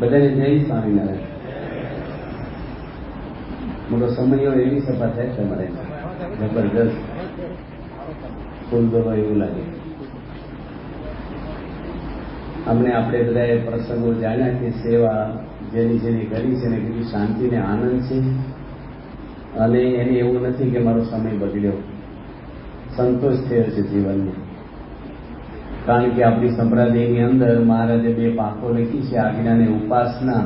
બધાને જય સ્વામિનારાયણ. મોટો સમય એવી સભા થાય તમારે જબરજસ્ત ફૂલ દોરો એવું લાગે. અમને આપણે બધાએ પ્રસંગો જાણ્યા કે સેવા જેની જેની કરી છે ને કેટલી શાંતિ ને આનંદ છે, અને એને એવું નથી કે મારો સમય બગડ્યો, સંતોષ થયો છે જીવનને. કારણ કે આપણી સંપ્રદાયની અંદર મહારાજે 2 પાંખો લખી છે, આજ્ઞા અને ઉપાસના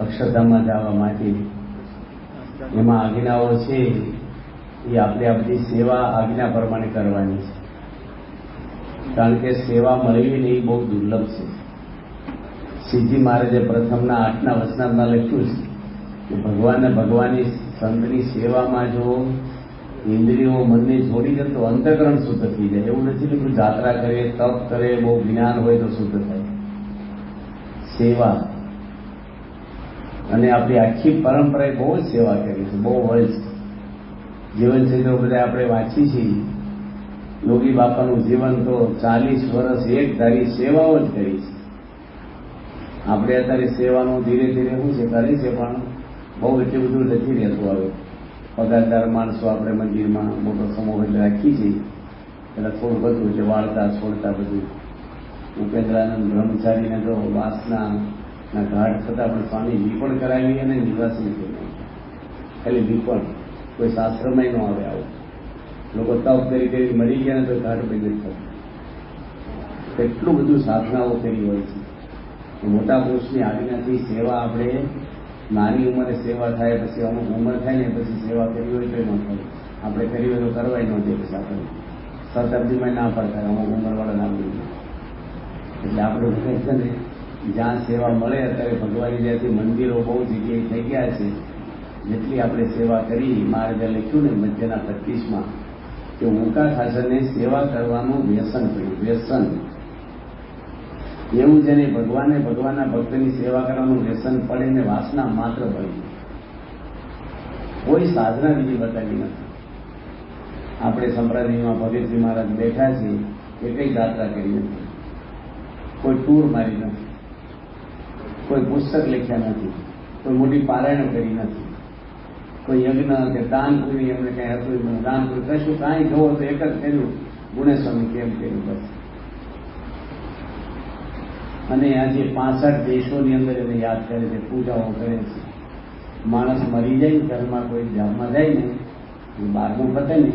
અક્ષરધામમાં જવા માટે. એમાં આજ્ઞાઓ છે એ આપણે આપણી સેવા આજ્ઞા પ્રમાણે કરવાની છે, કારણ કે સેવા મળવી ને એ બહુ દુર્લભ છે. શ્રીજી મહારાજે પ્રથમના 8ના વચનામાં લખ્યું છે કે ભગવાનને ભગવાનની સંતની સેવામાં જો ઇન્દ્રિયો મનને જોડી દે તો અંતઃકરણ શુદ્ધ થઈ જાય. એવું નથી કે જાત્રા કરે, તપ કરે, બહુ જ્ઞાન હોય તો શુદ્ધ થાય. સેવા અને આપણી આખી પરંપરાએ બહુ જ સેવા કરી છે, બહુ વર્ષ જીવનચરિત્રો બધા આપણે વાંચી છીએ. યોગી બાપાનું જીવન તો 40 વર્ષ એક ધારી સેવાઓ જ કરી છે. આપણે અત્યારે સેવાનું ધીરે ધીરે શું છે કરે છે, પણ બહુ એટલું બધું નથી રહેતું. હવે પગારદાર માણસો આપણે મંદિરમાં મોટો સમૂહ એટલે રાખી છીએ, એટલે થોડું બધું છે વાળતા છોડતા બધું. ઉપેન્દ્રાનંદ બ્રહ્મચારીને તો વાસનાના ઘાટ થતાં પણ સ્વામી લીપણ કરાવી અને નિવાસ નથી ખાલી લીપણ, કોઈ શાસ્ત્રમાં ન આવે આવું. લોકો તપ કરી કરી મરી ગયા ને તો ઘાટ ભેગી થતું. કેટલું બધું સાધનાઓ કરી હોય છે. મોટા પુરુષની આજ્ઞાથી સેવા આપણે નાની ઉંમરે સેવા થાય, પછી અમુક ઉંમર થાય ને પછી સેવા કરી હોય તો ન થાય. આપણે કરી હોય તો કરવાય ન દે. પછી આપણે શતાબ્દીમાં ના પડતા અમુક ઉંમરવાળા ના બોલી. એટલે આપણે છે ને જ્યાં સેવા મળે, અત્યારે ભગવાનની જ્યાંથી મંદિરો બહુ જગ્યાએ થઈ ગયા છે, જેટલી આપણે સેવા કરી. મહારાજે લખ્યું ને મધ્યના 35માં કે ઊંકા ખાસરને સેવા કરવાનું વ્યસન પડ્યું. વ્યસન એવું જેને ભગવાનને ભગવાનના ભક્તની સેવા કરવાનું વ્યસન પડે ને વાસના માત્ર પડી, કોઈ સાધના બીજી બતાવી નથી. આપણે સંપ્રદાયમાં ભગતજી મહારાજ બેઠા છીએ એ કઈ યાત્રા કરી નથી, કોઈ ટૂર મારી નથી, કોઈ પુસ્તક લખ્યા નથી, કોઈ મોટી પારાયણો કરી નથી, કોઈ યજ્ઞ કે દાન પૂરી એમને કઈ હતું દાન પૂરી કશું કાંઈ જોવો તો એક જ કર્યું, ગુણેસ્વામી કેમ કર્યું બસ. અને આજે 65 દેશોની અંદર એને યાદ કરે છે, પૂજાઓ કરે છે. માણસ મરી જાય ને ઘરમાં કોઈ ધામમાં જાય ને 12મું પતે ને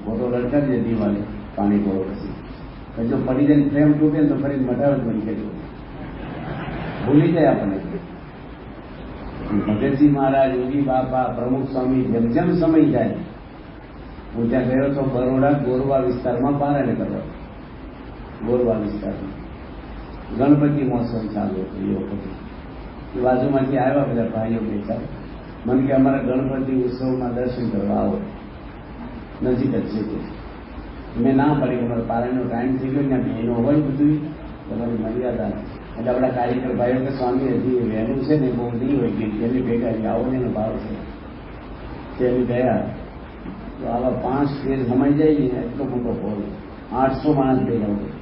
ફોટો લટકાવી દે દિવાલે પાણી પડો. પછી જો પડી જાય પ્રેમ તૂટે ને તો ફરી મટાવટ બની કર્યું, ભૂલી જાય આપણને. ભગતજી મહારાજ, યોગી બાપા, પ્રમુખ સ્વામી જેમ જેમ સમય જાય, હું ત્યાં ગયો તો બરોડા ગોરવા વિસ્તારમાં પારાયણ કરવા. ગોરવા વિસ્તારમાં ગણપતિ મહોત્સવ ચાલુ હતો એ વખતે. બાજુમાંથી આવ્યા બધા ભાઈઓ બેઠા, મને કે અમારા ગણપતિ ઉત્સવમાં દર્શન કરવા આવો, નજીક જ છે. મેં ના પાડી કે અમારા પારાયણનો ટાઈમ થઈ ગયો, ત્યાં બહેનો હોય બધું તમારી મર્યાદા. એટલે આપણા કાર્યકર ભાઈઓ કે સ્વામી હજી વહેલું છે ને બહુ નહીં હોય કે તેની ભેગા આવો ને એનો ભાવ છે. તેની ગયા તો આવા 5 સ્ટેજ સમાઈ જાય ને એટલો મોટો હોલ, 800 માણસ ભેગા હોય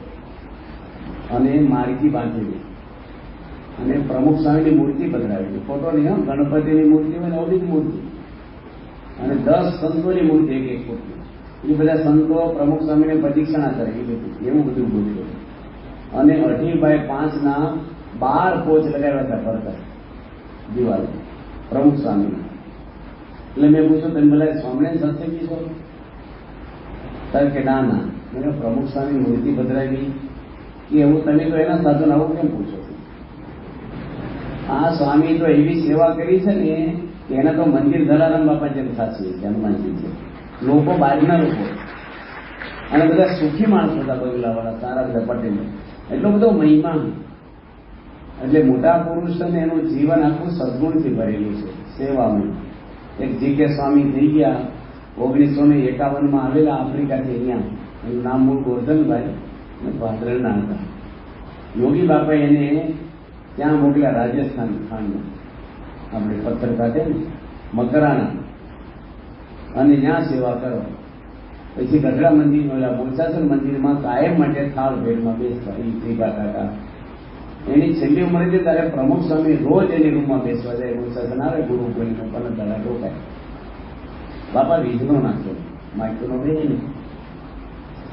અને માર્ગી બાંધેલી અને પ્રમુખ સ્વામીની મૂર્તિ પધરાવેલી. ફોટો નહીં, ગણપતિની મૂર્તિ હોય ને અવળી મૂર્તિ, અને 10 સંતોની મૂર્તિ એક મૂર્તિ. એ બધા સંતો પ્રમુખ સ્વામીને પ્રદક્ષિણા કરે એ બધું એવું બધું મૂર્તિ. અને 2.5x5 12 કોચ લગાવ્યા હતા ફરતા દિવાલ પ્રમુખ સ્વામીના. એટલે મેં પૂછ્યું તમે બધા સ્વામિનારાયણ સત્સંગી છો? ત્યારે કે ના ના. મેં પ્રમુખ સ્વામી મૂર્તિ પધરાવી કે એવું તમે તો એના સાધન આવું કેમ પૂછો? આ સ્વામી તો એવી સેવા કરી છે ને કે એના તો મંદિર ધરારામ બાપા જેમ સાચી છે, હનુમાનજી છે. લોકો બહારના લોકો અને બધા સુખી માણસો હતા, બગલાવાળા સારા બધા પટેલ. એટલો બધો મહિમા. એટલે મોટા પુરુષને એનું જીવન આખું સદગુણથી ભરેલું છે, સેવામાં. એક જીકે સ્વામી થઈ ગયા 1951માં આવેલા આફ્રિકાથી અહીંયા. એનું નામ મૂળ ગોરધનભાઈ ભાદરણના હતા. યોગી બાપા એને ત્યાં મોકલ્યા રાજસ્થાન ખાંડમાં, આપણે પથ્થર કાઢે ને મકરાણા, અને ત્યાં સેવા કરો. પછી ગઢડા મંદિર બોચાસર મંદિરમાં કાયમ માટે થાળ ભેટમાં બેસતા એ ભેગા કાકા એની છેલ્લી ઉંમરે છે ત્યારે પ્રમુખ સ્વામી રોજ એની રૂમમાં બેસવા જાય, એવું સદન આવે ગુરુ બોલીને પણ દાડા રોકાય. બાપા વીજળો નાખ્યો, માઇક્રો બે નહીં.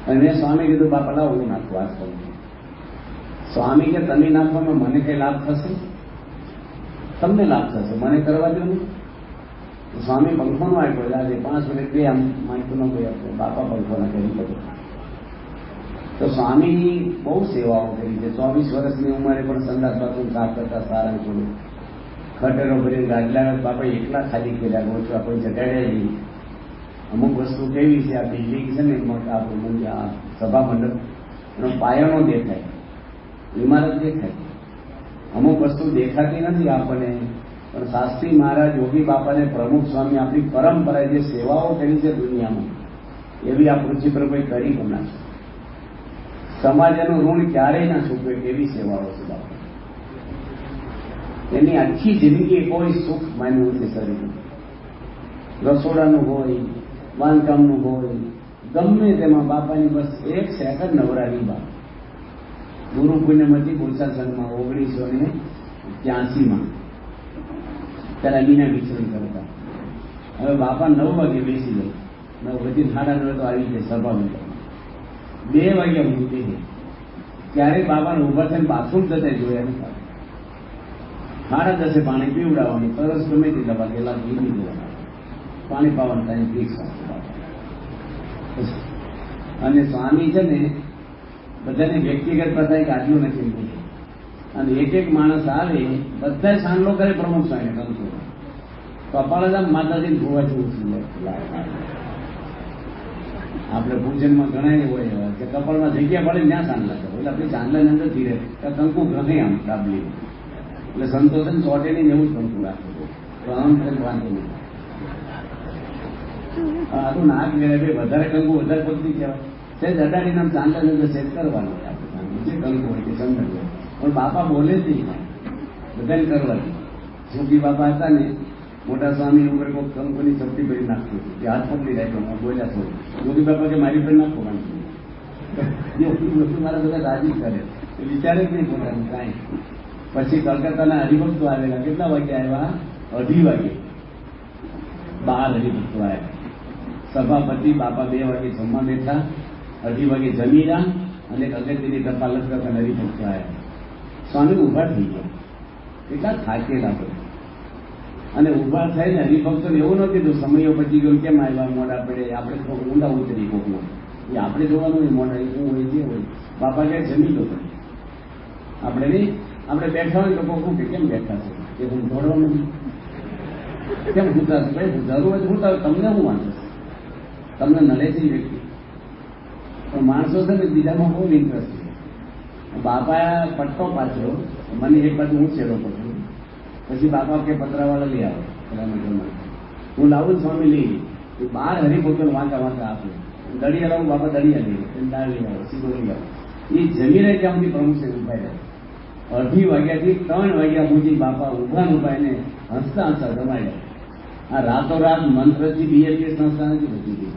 અને મેં સ્વામી કીધું બાપા લાવો હું નાખું વાત કરું. સ્વામી કે તમે નાખવામાં મને કઈ લાભ થશે? તમને લાભ થશે, મને કરવા દો ને. સ્વામી પંખોનો આપ્યો, આજે 5 મિનિટ બે આમ માઇક્રોનો કોઈ આપ્યો, બાપા પંખોના કરી બધું. તો સ્વામી બહુ સેવાઓ કરી છે. 24 વર્ષની ઉંમરે પણ સંદાસ બાથરૂમ સાફ કરતા સારા થોડું ખટેરો ભરીને ગાડલા બાપા એકલા ખાલી કર્યા, ગોચવા કોઈ જગાડ્યા નહીં. અમુક વસ્તુ કેવી છે, આ બિલ્ડિંગ છે ને આપણું આ સભા મંડપ એનો પાયાનો દેખાય, ઇમારત દેખાય. અમુક વસ્તુ દેખાતી નથી આપણને, પણ શાસ્ત્રી મહારાજ યોગી બાપાને પ્રમુખ સ્વામી આપણી પરંપરાએ જે સેવાઓ કરી છે દુનિયામાં, એવી આ પૃથ્વી પર કોઈ કરી પણ ના છે. સમાજ એનું ઋણ ક્યારેય ના ચૂકવે એવી સેવાઓ છે બાપા. એની આખી જિંદગી કોઈ સુખ માન્યું નથી શરીર. રસોડાનું હોય, બાંધકામનું હોય, ગમે તેમાં બાપાની બસ 1 સેકન્ડ નવરાની બાપ. ગુરુ પુણ્યમતી બોચાસનમાં 1983માં ત્યારે અમીના વિચરણ કરતા. હવે બાપા 9 વાગે બેસી જાય, 9 પછી 9:30 તો આવી જાય સભામાં. 2 વાગ્યા હું ઉઠી ગઈ, ત્યારે બાપાને ઉભા થઈને બાથરૂમ જતા જોયા નથી. 10:30 પાણી પીવડાવવાની, તરસ ગમે તે દવા ગેલા પીવી દેવાના, પાણી પાવાનું ટાઈમ ફિક્સ. અને સ્વામી છે ને બધાને વ્યક્તિગત બધાય આટલું નથી મૂક્યું. અને એક માણસ આવે બધા સાંડલો કરે પ્રમુખ સ્વામી કંકુ કપાળાદામ માતાજી ભૂવા જેવું સુંદર. આપણે પૂજનમાં ઘણા હોય કે કપાળમાં જગ્યા પડે ત્યાં સાંડલા કરો, એટલે આપણે ચાંદલાની અંદર ધીરે કંકુ ઘણે આમ ડાબલી, એટલે સંતોષન ચોટે નહીં એવું જ કંકુ રાખે. તો આમ કંઈક વાંધો નહીં. આનું નાક મેળવે વધારે કંકુ વધારે પગતી કહેવાય. સેજ અડાડીને આમ ચાંદલાની અંદર સેટ કરવાનું હોય આપણે જે કંકુ હોય તે ચંદન હોય. પણ બાપા બોલે જ નહીં, બધાને કરવાની. સુખી બાપા હતા ને, મોટા સ્વામી ઉપર કોઈ કંકુની ચપટી ભરી નાખતું હતું, હાથ પકડી રાખ્યો, બોલ્યા છો યોગી બાપા કે મારી પર નાખો વાંચી વસ્તુ મારા બધા રાજી કરે, વિચારે જ નહીં પોતાનું કાંઈ. પછી કલકત્તાના હરિભક્તો આવેલા, કેટલા વાગે આવ્યા? 2:30 વાગે 12 હરિભક્તો આવ્યા. સભાપતિ બાપા 2 વાગે જમવા બેઠા, 2:30 વાગે જમી રહ્યા, અને અગત્યની ટપાલ કરતા હરિભક્તો આવ્યા. સ્વામી ઉભા થઈ ગયા, એટલા થાકેલા બધા. અને ઉભા થઈને હરિભક્તોને એવું નથી કીધું સમયો પછી ગયો કેમ આવ્યા મોડા પડે, આપણે ઊંડા ઉતરી કોકમાં એ આપણે જોવાનું હોય, મોડા શું હોય જે હોય. બાપા કે જમી લો તમે, આપણે નહીં, આપણે બેઠા હોય તો કોકું કે કેમ બેઠા છે, એ હું દોડવા નથી, કેમ ભૂતા છે, ભાઈ જરૂર હોય ભૂતા હોય, તમને શું વાંધો છે, તમને નડે છે વ્યક્તિ. પણ માણસો છે ને બીજામાં બહુ ઇન્ટરેસ્ટ છે. બાપા પટ્ટો પાછો મને એક બાજુ હું છેડો પડું, પછી બાપા કે પતરાવાળા લઈ આવે, હું લાવું સ્વામી લઈ 12 હરિભક્તોને વાંચા વાંચા આપે, દળિયા લાવું બાપા દળિયા લઈ દાળ લઈ આવે, સીધો લઈ આવે. એ જમી રહે ત્યાં સુધી પ્રમુખ છે ઉભા રહે. 2:30 વાગ્યાથી 3 વાગ્યા સુધી બાપા ઉભા એને હસતા હસતા જમાડ્યા. આ રાતોરાત મંત્રથી બીએપીએસ સંસ્થા નથી બચી ગઈ,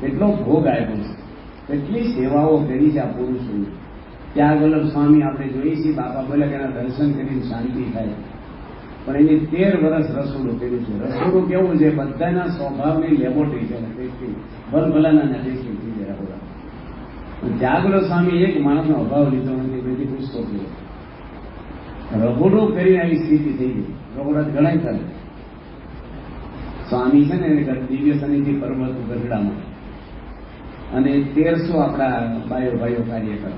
એટલો ભોગ આપ્યો છે, કેટલી સેવાઓ કરી છે આ પુરુષોની. ત્યાગ વલ્લભ સ્વામી આપણે જોઈએ છીએ, બાપા બોલે કે એના દર્શન કરીને શાંતિ થાય. પણ એની 13 વર્ષ રસોડું કર્યું છે. રસોડું કેવું છે, બધાના સ્વભાવની લેબોરેટરી છે, ભલભલાના ટેસ્ટિંગ થઈ જાય બધા. ત્યાગલો સ્વામી એક માણસનો અભાવ લીધો નથી, બેથી પૂછતો થયો. રઘોડું કરીને આવી સ્થિતિ થઈ ગઈ. રઘોડા ઘણા કરે સ્વામી છે ને દિવ્ય સનિધિ પર્વત ગઢડામાં, અને 1300 આપણા ભાઈઓ કાર્ય કરે.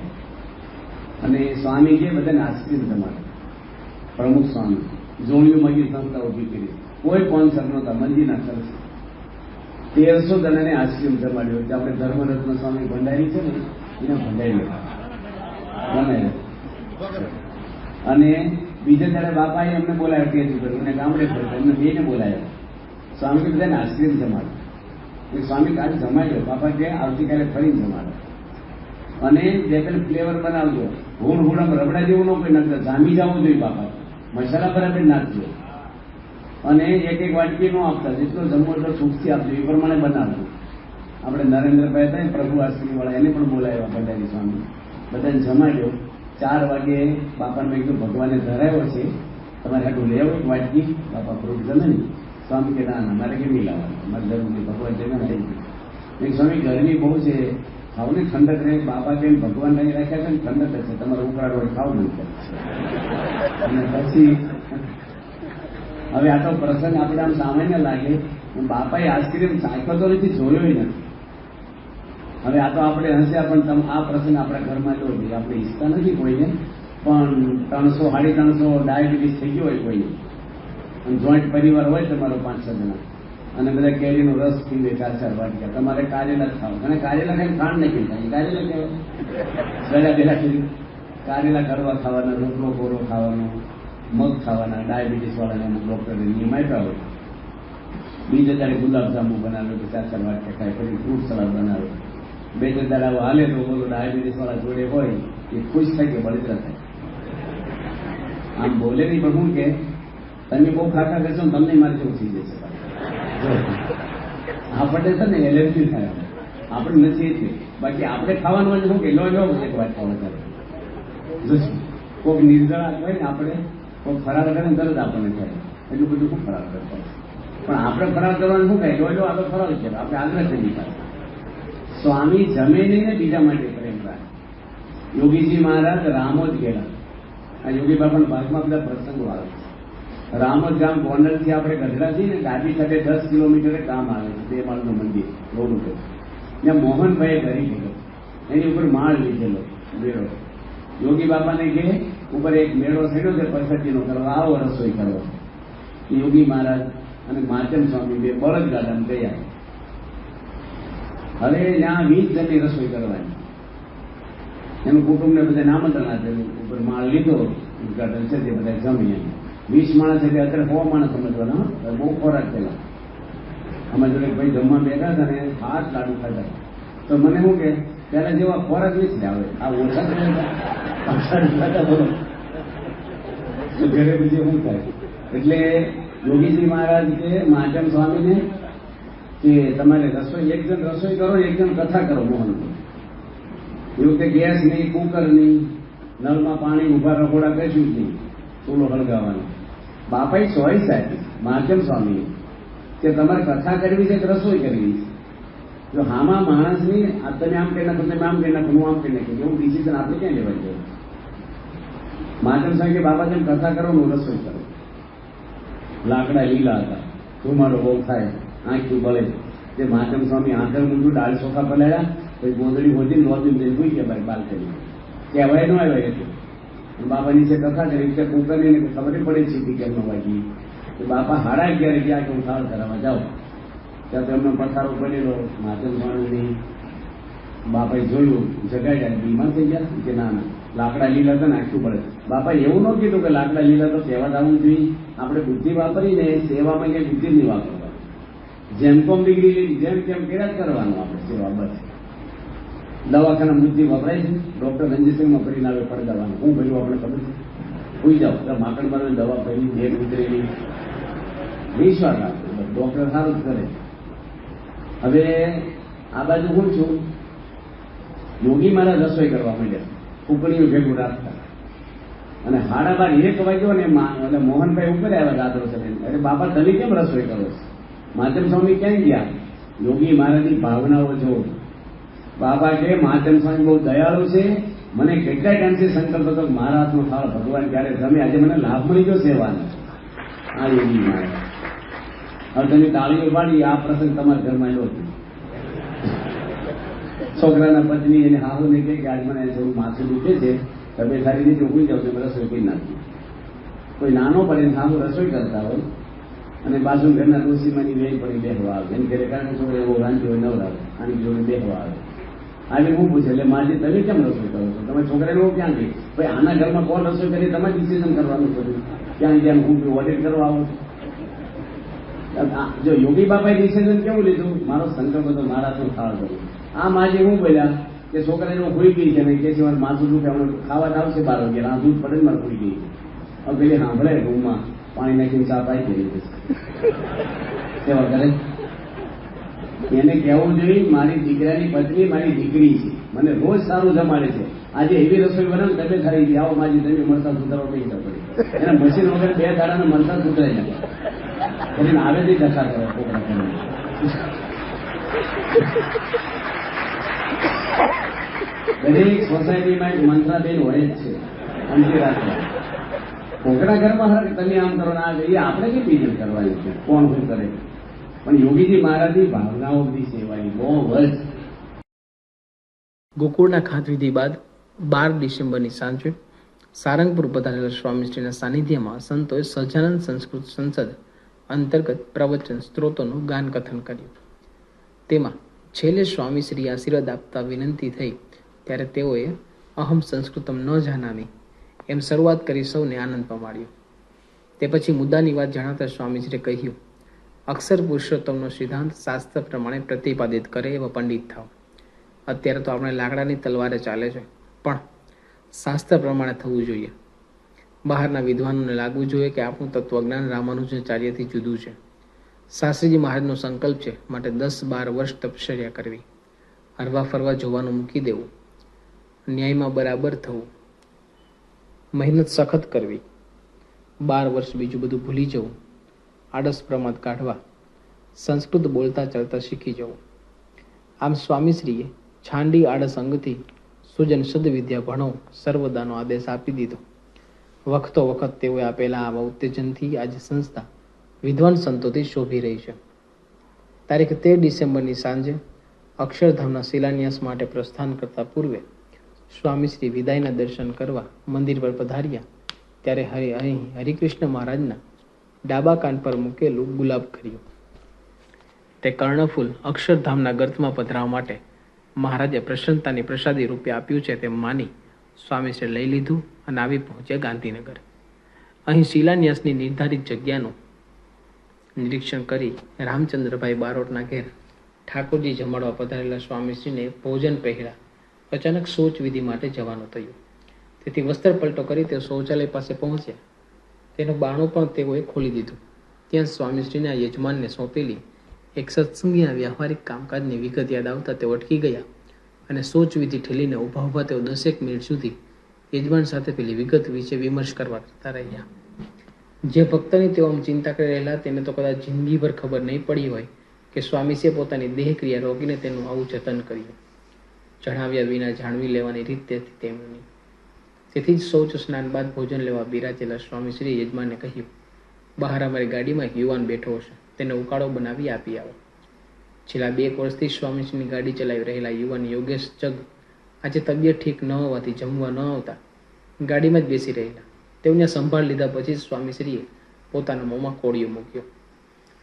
અને સ્વામી જે બધાને આઈસ્ક્રીમ જમાડે, પ્રમુખ સ્વામી જોડિયું મગી સંસ્થા ઉભી કરી, કોઈ સ્પોન્સર નહોતા, મંદિરના ખર્ચ 1300 જણાને આઈસ્ક્રીમ જમાડ્યો. જે આપણે ધર્મરત્ન સ્વામી ભંડારી છે ને એને ભંડારી બનાવ્યો. અને બીજા જયારે બાપાએ એમને બોલાવ્યો ટેસ્ટ કર્યું, અને ગામડે ફરતા એમને બેને બોલાવ્યો. સ્વામી બધાને આઈસ્ક્રીમ જમાડ્યો. સ્વામી કાલે જમાડ્યો, બાપા કે આવતીકાલે ફરીને જમાડો, અને બે પેલું ફ્લેવર બનાવજો, હુડામાં રબડા જેવું ન કોઈ નાખતા, જામી જવું જોઈએ બાપા, મસાલા બરાબર નાખજો, અને એક વાટકી ન આપતા, જેટલો જમવો એટલો સુખથી આપજો, એ પ્રમાણે બનાવજો. આપણે નરેન્દ્રભાઈ હતા પ્રભુ આશ્રમી વાળા, એને પણ બોલાવ્યા ભંડારી સ્વામી, બધાને જમાડ્યો. 4 વાગે બાપાને મેં કીધું ભગવાને ધરાવ્યો છે, તમારે આટલું લેવું એક વાટકી? બાપા ફ્રૂટ જમે ને. સ્વામી કે ના મારે કેમ નહીં લાવવાનું, મારે જરૂર નહીં, ભગવાન જમે ને આવી ગયું. સ્વામી ગરમી બહુ છે, ખાવ ને ઠંડક રહે. બાપા કેમ ભગવાન નહીં રાખ્યા છે ને ઠંડક છે, તમારે ઉકળાટ હોય ખાવ નહીં. અને પછી હવે આ તો પ્રસંગ આપણે આમ સામાન્ય લાગે, બાપાએ આઈસ્ક્રીમ ચાખ્યો તો નથી, જોયો નથી. હવે આ તો આપણે હસ્યા, પણ આ પ્રસંગ આપણા ઘરમાં લો જોઈએ. આપણે ઈચ્છતા નથી કોઈને, પણ 300 350 ડાયાબિટીસ થઈ ગયો હોય કોઈને, અને જોઈન્ટ પરિવાર હોય તમારો 5-6 જણા, અને બધા કેરીનો રસ પીવે 4-4 વાટકા, તમારે કારેલા જ ખાવ. અને કારેલા કઈ ખાંડ નહીં પીતા, કારેલા કહેવાય ગળા કરી કારેલા કડવા ખાવાના, રોટલો કોરો ખાવાનો, મગ ખાવાના. ડાયાબિટીસ વાળાને અમુક ડોક્ટરે નિયમ આપ્યા હોય. બીજે દાડે ગુલાબજાંબુ બનાવે તો 4-4 વાટકા ખાય, પછી ફ્રૂટ સલાડ બનાવે. 2-3 દાડા હાલે તો બોલો ડાયાબિટીસ વાળા જોડે હોય એ ખુશ થાય કે બળતરા થાય. આમ બોલે નહીં, પણ શું કે તમે બહુ ખાતા કરશો ને તમને મારે જેવું થઈ જશે. આપણને છે ને એલર્જી થાય, આપણે નથી એટલે. બાકી આપણે ખાવાનું હોય શું કે લો એક વાત ખાવા કોઈક નિર્જળા હોય ને, આપણે કોઈ ફરાર કરે ને તરત આપણને થાય. એટલું બધું શું ફરાર કરતા, પણ આપણે ફરાર કરવાનું શું કહે લો આપણે ફરાર છે, આપણે આગ્રહ થઈ જાય. સ્વામી જમે નહીં ને બીજા માટે પ્રેમ રાખે. યોગીજી મહારાજ રામોદ ગયેલા. આ યોગી બાપાના ભાગમાં બધા પ્રસંગો આવે. રામોદ ગામ ગોંડલથી આપણે ગઢડા છીએ ને, ગાડી સાથે 10 કિલોમીટરે ગામ આવે છે. 2 માળનું મંદિર રોડ ઉપર. ત્યાં મોહનભાઈએ કરી દીધો, એની ઉપર માળ લીધેલો મેળો. યોગી બાપાને કે ઉપર એક મેળો થયો છે પરસતીનો કરવા, આવો રસોઈ કરવા. યોગી મહારાજ અને માચમ સ્વામી 2 બળદગાડામાં ગયા. હવે ત્યાં 20 જણની રસોઈ કરવાની. એનું કુટુંબને બધા આમંત્રણ આપેલું. ઉપર માળ લીધો, ઉદઘાટન છે તે બધા જમીએ. 20 માણસ એટલે અત્યારે 100 માણસ સમજવાના, બહુ ખોરાક પેલા. અમારા જોડે ભાઈ જમવા બેઠા હતા ને, 7 લાડુ ખાધા. તો મને શું કે પેલા જેવા ખોરાક નથી આવે, આ ઓછા ખાધા બોલો ઘરે બીજે શું થાય. એટલે યોગીજી મહારાજ કે માચમ સ્વામીને કે તમારે રસોઈ, એક જણ રસોઈ કરો, એક જણ કથા કરો. મોહન એવું કે ગેસ નહીં, કુકર નહીં, નળમાં પાણી ઉભા રખોડા કશું જ નહીં, ચૂલો હળગાવવાનો. બાપાએ ચોઈસ આપી માચમ સ્વામી કે તમારે કથા કરવી છે કે રસોઈ કરવી છે. જો હામાં માણસની તમે આમ કહી નાખો, તમે આમ કહી નાખો, હું આમ કહી નાખું, એવું ડિસિઝન આપણે ક્યાં લેવા જોઈએ. માચમ સ્વામી કે બાપા જેમ કથા કરો, હું રસોઈ કરો. લાકડા લીલા હતા, ધુમાડો બહુ થાય, આંખી બળે. તે માચમ સ્વામી આંખર મૂંઢું દાળ ચોખા પલાળ્યા, પછી ગોદડી હોતી લોધી જઈને જોઈ ગયા ભાઈ બાલ કરી કહેવાય ન આવ્યા એટલે. બાપા નીચે કથા કરી કે કુકરની ખબર પડે છે કેમ ન વાગી. બાપા 11:30 ગયા કે હું થાળ કરાવવા જાઉં. ત્યાં તો એમનો પથારો પડેલો માચમ સ્વામીની. બાપાએ જોયું, જગાડ્યા, બીમાર થઈ ગયા કે ના ના લાકડા લીલા હતા ને આખું પડે. બાપા એવું ન કીધું કે લાકડા લીલા તો કહેવા આવવું જોઈએ. આપણે બુદ્ધિ વાપરીને સેવામાં ક્યાંય બુદ્ધિ નહીં વાપરવા. જેમ કોમ ડિગ્રી લીધી જેમ કેમ કર્યા જ કરવાનું આપણે સેવા. બસ દવાખાના બુદ્ધિ વપરાય છે. ડોક્ટર રંજીતસિંહમાં ફરીને આવે પડદાવાનું, હું ભર્યું આપણે ખબર છે. સુઈ જાઓ, માકડ મારો દવા ફરી ભેગ ઉતરેલી, વિશ્વાસ રાખો, ડોક્ટર સારું જ કરે. હવે આ બાજુ હું છું, યોગી મારા રસોઈ કરવા માંડ્યા, કુકડીઓ ભેગું રાખતા. અને 12:30 વાગ્યો ને એટલે મોહનભાઈ ઉપર આવ્યા દાદરો છે. અરે બાપા તમે કેમ રસોઈ કરો છો? માચમ સ્વામી ક્યાં ગયા? યોગી મહારાજની ભાવનાઓ જો. બાપા કે માચમ સ્વામી બહુ દયાળુ છે, મને કેટલાય ટાઈમથી સંકલ્પ હતો મારા હાથનો થાળ ભગવાન ક્યારે જમે, આજે મને લાભ મળી ગયો સેવાનો. આ યોગી મહારાજ. હવે તમે તાળીઓ પાડી, આ પ્રસંગ તમારા ઘરમાં લો. છોકરાના પત્ની એને હાહુને કહે કે આજ મને થોડું માથું દુખે છે, તમે સારી રીતે ઉભી જાવ, તમે રસોઈ કરી નાખી. કોઈ નાનો પડે હાહુ રસોઈ કરતા હોય અને બાજુ ઘરના ડોસીમાંની વેઈ પડી બેહવા આવે. એમ ઘરે કારણ છોકરો એવો રાંધ્યો હોય નવરાવે, આની જોડે બેહવા આવે. આજે હું પૂછે એટલે માજી તમે કેમ રસોઈ કરો છો? તમે છોકરાને એવું ક્યાં ગઈ? ભાઈ આના ઘરમાં કોણ રસોઈ કરી તમારે ડિસિઝન કરવાનું છે. ક્યાં ક્યાં હું ઓડિટ કરવા આવું. જો યોગી બાપાએ ડિસિઝન કેવું લીધું? મારો સંકલ્પ હતો મારા તો થાળ કરું. આ માજી હું બોલ્યા કે છોકરાને હોઈ ગઈ છે ને કે છે મારે માથું દુખે, ખાવા આવશે 12 વાગે, આ દૂધ પડે ને મારે હોઈ ગઈ. હવે પેલી સાંભળે રૂમમાં પાણી નાખીને ચા પાઈ કરી સેવા કરે. એને કહેવું જોઈએ મારી દીકરાની પત્ની મારી દીકરી છે, મને રોજ સારું જમાડે છે. આજે એવી રસોઈ બનાવે તમે ખાઈ આવો માજી તમે મરસા સુધારવા નહીં પડે એના મશીન વગર 2 દાડાના મરસા સુધરાઈ જાય કરીને આવે તે ડખા કરે છોકરા દરેક સોસાયટીમાં એક મંત્રાબેન હોય જ છે અંતે રાખવા કોકના ઘરમાં હર તમે આમ કરો ને આ એ આપણે કઈ બીજું કરવાની છે કોણ શું કરે પણ યોગીજી મહારાજની ભાવનાઓ બધી સેવાની બહુ જ. ગોકુળના ખાતવિધિ બાદ 12 ડિસેમ્બરની સાંજે સારંગપુર પધારેલા સ્વામીશ્રીના સાનિધ્યમાં સંતોએ સહજાનંદ સંસ્કૃત સંસદ અંતર્ગત પ્રવચન સ્ત્રોતોનું ગાન કથન કર્યું. તેમાં છેલ્લે સ્વામીશ્રી આશીર્વાદ આપતા વિનંતી થઈ ત્યારે તેઓએ અહમ સંસ્કૃતમ ન જાનામી એમ શરૂઆત કરી સૌને આનંદ પમાડ્યો. તે પછી મુદ્દાની વાત જણાવતા સ્વામીશ્રીએ કહ્યું, અક્ષર પુરુષોત્તમનો સિદ્ધાંત શાસ્ત્ર પ્રમાણે પ્રતિપાદિત કરે એવા પંડિત થાવ. અત્યારે તો આપણે લાકડાની તલવારે ચાલે છે, પણ શાસ્ત્ર પ્રમાણે થવું જોઈએ. બહારના વિદ્વાનોને લાગવું જોઈએ કે આપણું તત્વજ્ઞાન રામાનુજાચાર્યથી જુદું છે. શાસ્ત્રીજી મહારાજનો સંકલ્પ છે માટે 10-12 વર્ષ તપશ્ચર્યા કરવી, હરવા ફરવા જોવાનું મૂકી દેવું, ન્યાયમાં બરાબર થવું, મહેનત સખત કરવી, 12 વર્ષ બીજું બધું ભૂલી જવું, આળસ પ્રમાદ કાઢવા, સંસ્કૃત બોલતા ચાલતા શીખી જવું. આમ સ્વામીશ્રીએ છાંડી આળસ અંગથી સુજન સદવિદ્યા ભણો સર્વદાનો આદેશ આપી દીધો. વખતો વખત તેઓએ આપેલા આવા ઉત્તેજનથી આજે સંસ્થા વિદ્વાન સંતોથી શોભી રહી છે. તારીખ 13 ડિસેમ્બરની સાંજે અક્ષરધામના શિલાન્યાસ માટે પ્રસ્થાન કરતા પૂર્વે સ્વામીશ્રી વિદાયના દર્શન કરવા મંદિર પર પધાર્યા ત્યારે અહીં હરિકૃષ્ણ મહારાજના ડાબા કાન પર મૂકેલું ગુલાબ ખર્યું. તે કર્ણફૂલ અક્ષરધામના ગર્તમાં પધરાવવા માટે મહારાજે પ્રસન્નતાની પ્રસાદી રૂપે આપ્યું છે તેમ માની સ્વામીશ્રી લઈ લીધું અને આવી પહોંચ્યા ગાંધીનગર. અહીં શિલાન્યાસની નિર્ધારિત જગ્યાનું નિરીક્ષણ કરી રામચંદ્રભાઈ બારોટના ઘેર ઠાકોરજી જમાડવા પધારેલા સ્વામીશ્રીને ભોજન પહેલા અચાનક શૌચ વિધિ માટે જવાનું થયું. તેથી વસ્ત્ર પલટો કરી તેઓ શૌચાલય પાસે પહોંચ્યા. તેનું બાણું પણ તેઓએ ખોલી દીધું. ત્યાં સ્વામીશ્રીના યજમાનને સોંપેલી એક સત્સંગીના વ્યવહારિક કામકાજની વિગત યાદ આવતા તેઓ અટકી ગયા અને શૌચ વિધિ ઠેલીને ઊભા ઊભા તેઓ 10 મિનિટ સુધી યજમાન સાથે પેલી વિગત વિશે વિમર્શ કરવા કરતા રહ્યા. જે ભક્તની તેઓ આમ ચિંતા કરી રહેલા તેને તો કદાચ જિંદગીભર ખબર નહીં પડી હોય કે સ્વામીશ્રીએ પોતાની દેહક્રિયા રોકીને તેનું આવું જતન કર્યું. જણાવ્યા વિના જાણવી લેવાની રીત તેમની. તેથી જ શૌચ સ્નાન બાદ ભોજન લેવા બિરાજેલા સ્વામીશ્રીએ યજમાનને કહ્યું, બહાર અમારી ગાડીમાં એક યુવાન બેઠો હશે, તેને ઉકાળો બનાવી આપી આવો. છેલ્લા 2 વર્ષથી સ્વામીશ્રીની ગાડી ચલાવી રહેલા યુવાન યોગેશ જગ આજે તબિયત ઠીક ન હોવાથી જમવા ન આવતા ગાડીમાં જ બેસી રહેલા. તેઓને સંભાળ લીધા પછી સ્વામીશ્રીએ પોતાના મોંમાં કોળિયો મૂક્યો.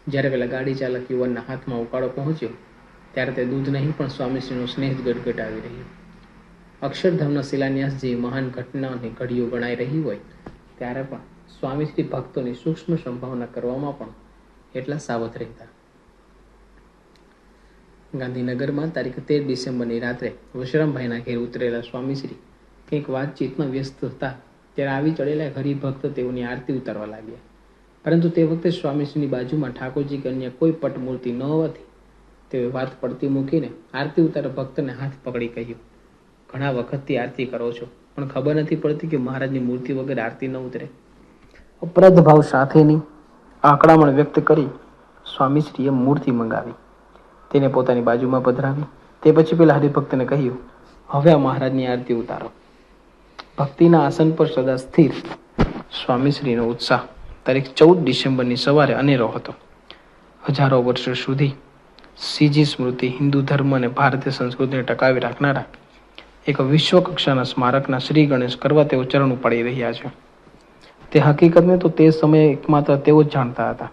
જ્યારે પેલા ગાડી ચાલક યુવાનના હાથમાં ઉકાળો પહોંચ્યો ત્યારે તે દૂધ નહીં પણ સ્વામીશ્રીનો સ્નેહ જ ગટગટાવી રહ્યો. અક્ષરધામના શિલાન્યાસ જેવી મહાન ઘટનાની ઘડીઓ ગણાઈ રહી હોય ત્યારે પણ સ્વામીશ્રી ભક્તોની સૂક્ષ્મ સંભાવના કરવામાં પણ એટલા સાવધ રહેતા. ગાંધીનગરમાં તારીખ 13 ડિસેમ્બરની રાત્રે વશરામભાઈના ઘેર ઉતરેલા સ્વામીશ્રી કંઈક વાતચીતમાં વ્યસ્ત હતા ત્યારે આવી ચડેલા હરિભક્ત તેઓની આરતી ઉતારવા લાગ્યા. પરંતુ તે વખતે સ્વામીશ્રીની બાજુમાં ઠાકોરજી કે અન્ય કોઈ પટમૂર્તિ ન હોવાથી તેઓએ વાત પડતી મૂકીને આરતી ઉતાર ભક્તને હાથ પકડી કહ્યું, ઘણા વખતથી આરતી કરો છો પણ ખબર નથી પડતી કે મહારાજની મૂર્તિ વગર આરતી ન ઉતરે. અપરાધ ભાવ સાથેની આંકડામણ વ્યક્ત કરી સ્વામીશ્રીએ મૂર્તિ મંગાવી, તેને પોતાની બાજુમાં પધરાવી. તે પછી પેલા હરિભક્તને કહ્યું, હવે આ મહારાજની આરતી ઉતારો. ભક્તિના આસન પર સદા સ્થિર સ્વામીશ્રીનો ઉત્સાહ તારીખ 14 ડિસેમ્બરની સવારે અનેરો હતો. હજારો વર્ષો સુધી સીજી સ્મૃતિ, હિન્દુ ધર્મ અને ભારતીય સંસ્કૃતિને ટકાવી રાખનારા એક વિશ્વ કક્ષાના સ્મારકના શ્રી ગણેશ કરવા તેઓ ચરણ ઉપાડી રહ્યા છે. તે હકીકતને તો તે સમયે એકમાત્ર તેઓ જ જાણતા હતા.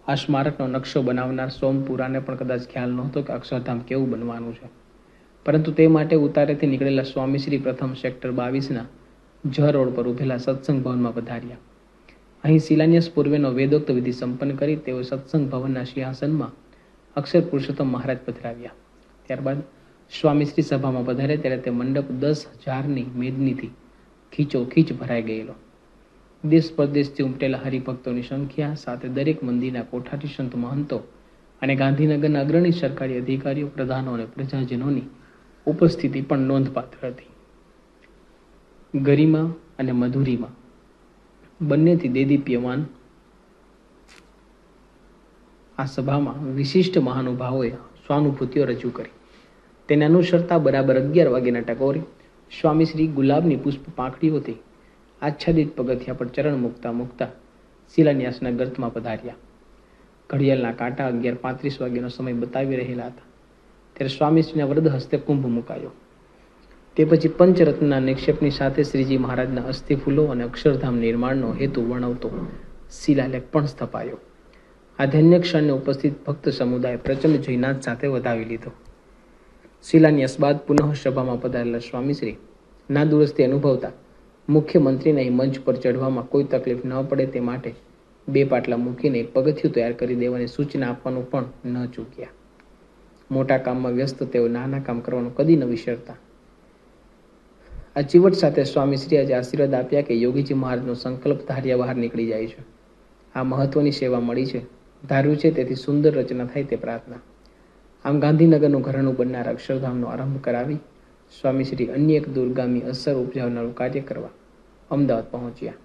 આ સ્મારકનો નકશો બનાવનાર સોમપુરાને પણ કદાચ ખ્યાલ નહોતો કે અક્ષરધામ કેવું બનવાનું છે. પરંતુ તે માટે ઉતારેથી નીકળેલા સ્વામીશ્રી પ્રથમ સેક્ટર 22ના જ રોડ પર ઉભેલા સત્સંગ ભવનમાં પધાર્યા. અહીં શિલાન્યાસ પૂર્વેનો વેદોક્ત વિધિ સંપન્ન કરી તેઓ સત્સંગ ભવનના સિંહાસનમાં અક્ષર પુરુષોત્તમ મહારાજ પધરાવ્યા. ત્યારબાદ સ્વામીશ્રી સભામાં પધાર્યા ત્યારે તે મંડપ 10,000ની મેદનીથી ખીચોખીચ ભરાઈ ગયેલો. દેશ પરદેશથી ઉમટેલા હરિભક્તોની સંખ્યા સાથે દરેક મંદિરના કોઠારી સંત મહંતો અને ગાંધીનગરના અગ્રણી સરકારી અધિકારીઓ, પ્રધાનો અને પ્રજાજનોની ઉપસ્થિતિ પણ નોંધપાત્ર હતી. ગરિમા અને મધુરીમાં બંનેથી દેદીપ્યમાન આ સભામાં વિશિષ્ટ મહાનુભાવોએ સ્વાનુભૂતિઓ રજૂ કરી. તેને અનુસરતા બરાબર 11 વાગ્યાના ટકોરે સ્વામીશ્રી ગુલાબની પુષ્પ પાંખડીઓથી આચ્છાદિત પગથિયા પર ચરણ મૂકતા મૂકતા શિલાન્યાસના ગર્તમાં પધાર્યા. ઘડિયાળના કાંટા 11:35 વાગ્યાનો સમય બતાવી રહેલા હતા ત્યારે સ્વામીશ્રીના વરદ હસ્તે કુંભ મુકાયો. તે પછી પંચરત્નના નિક્ષેપની સાથે શ્રીજી મહારાજના અસ્થિફૂલો અને અક્ષરધામ નિર્માણનો હેતુ વર્ણવતો શિલાલેખ પણ સ્થપાયો. આ ધન્ય ક્ષણને ઉપસ્થિત ભક્ત સમુદાય પ્રચંડ જયનાદ સાથે વધાવી લીધો. શિલાન્યાસ બાદ પુનઃ સભામાં પધારેલા સ્વામીશ્રી નાદુરસ્તી અનુભવતા મુખ્યમંત્રીને અહીં મંચ પર ચઢવામાં કોઈ તકલીફ ન પડે તે માટે 2 પાટલા મૂકીને એક પગથિયું તૈયાર કરી દેવાની સૂચના આપવાનું પણ ન ચૂક્યા. મોટા કામમાં વ્યસ્ત તેઓ નાના કામ કરવાનું કદી ન વિસરતા. આ ચીવટ સાથે સ્વામીશ્રી આજે આશીર્વાદ આપ્યા કે યોગીજી મહારાજનો સંકલ્પ ધાર્યા બહાર નીકળી જાય છે. આ મહત્વની સેવા મળી છે. ધાર્યું છે તેથી સુંદર રચના થાય તે પ્રાર્થના. આમ ગાંધીનગરનું ઘરેણું બનનાર અક્ષરધામનો આરંભ કરાવી સ્વામીશ્રી અન્ય એક દૂરગામી અસર ઉપજાવનારું કાર્ય કરવા અમદાવાદ પહોંચ્યા.